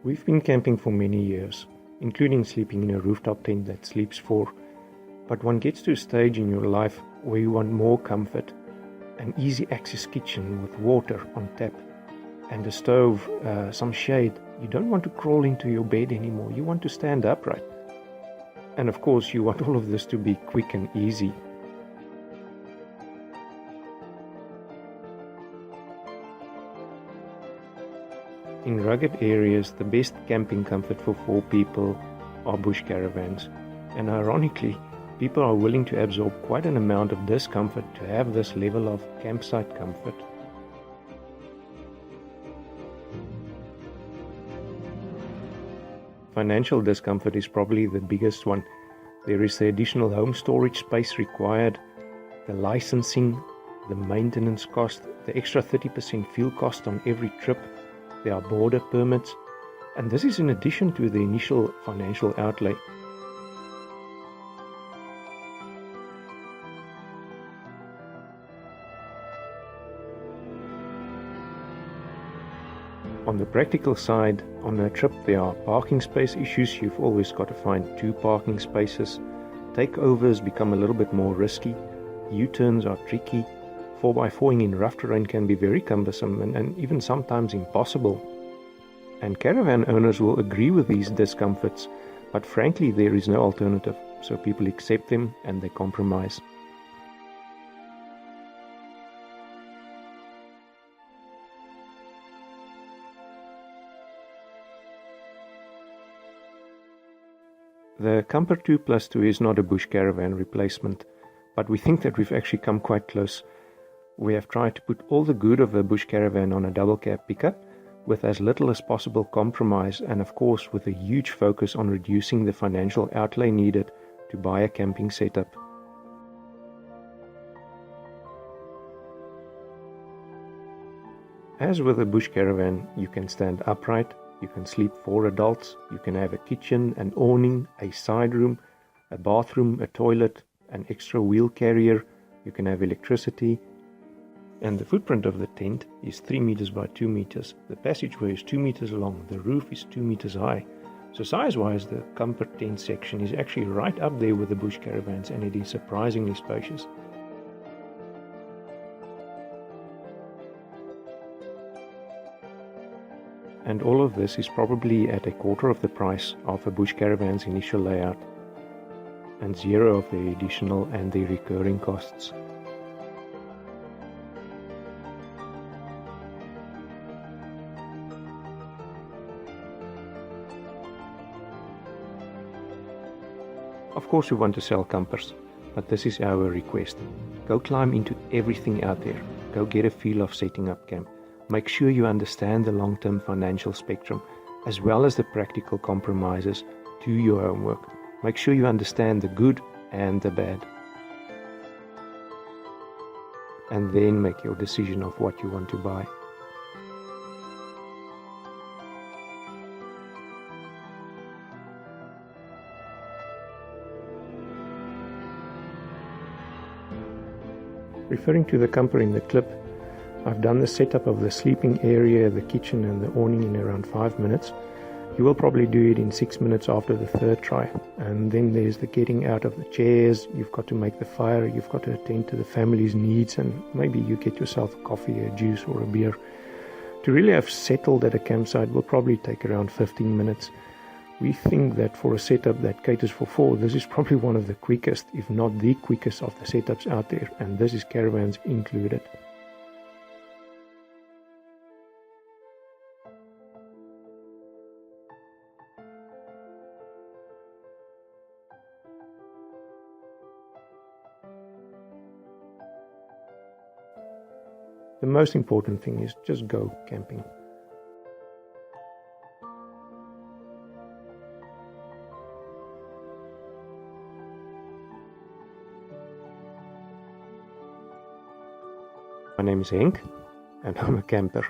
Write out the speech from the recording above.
We've been camping for many years, including sleeping in a rooftop tent that sleeps four. But one gets to a stage in your life where you want more comfort, an easy access kitchen with water on tap, and a stove, some shade. You don't want to crawl into your bed anymore. You want to stand upright. And of course, you want all of this to be quick and easy. In rugged areas, the best camping comfort for four people are bush caravans. And ironically, people are willing to absorb quite an amount of discomfort to have this level of campsite comfort. Financial discomfort is probably the biggest one. There is the additional home storage space required, the licensing, the maintenance cost, the extra 30% fuel cost on every trip. There are border permits, and this is in addition to the initial financial outlay. On the practical side, on a trip there are parking space issues. You've always got to find 2 parking spaces. Takeovers become a little bit more risky. U-turns are tricky. 4x4ing in rough terrain can be very cumbersome and even sometimes impossible. And caravan owners will agree with these discomforts, but frankly there is no alternative, so people accept them and they compromise. The Kamper 2+2 is not a bush caravan replacement, but we think that we've actually come quite close. We have tried to put all the good of a bush caravan on a double cab pickup with as little as possible compromise, and of course with a huge focus on reducing the financial outlay needed to buy a camping setup. As with a bush caravan, you can stand upright, you can sleep 4 adults, you can have a kitchen, an awning, a side room, a bathroom, a toilet, an extra wheel carrier, you can have electricity. And the footprint of the tent is 3 meters by 2 meters. The passageway is 2 meters long. The roof is 2 meters high. So size-wise, the Kamper tent section is actually right up there with the bush caravans, and it is surprisingly spacious. And all of this is probably at a quarter of the price of a bush caravan's initial layout, and zero of the additional and the recurring costs. Of course we want to sell campers, but this is our request. Go climb into everything out there. Go get a feel of setting up camp. Make sure you understand the long-term financial spectrum, as well as the practical compromises. Do your homework. Make sure you understand the good and the bad. And then make your decision of what you want to buy. Referring to the camper in the clip, I've done the setup of the sleeping area, the kitchen and the awning in around 5 minutes. You will probably do it in 6 minutes after the third try. And then there's the getting out of the chairs. You've got to make the fire, you've got to attend to the family's needs, and maybe you get yourself a coffee, a juice or a beer. To really have settled at a campsite will probably take around 15 minutes. We think that for a setup that caters for 4, this is probably one of the quickest, if not the quickest of the setups out there, and this is caravans included. The most important thing is just go camping. My name is Henk, and I'm a camper.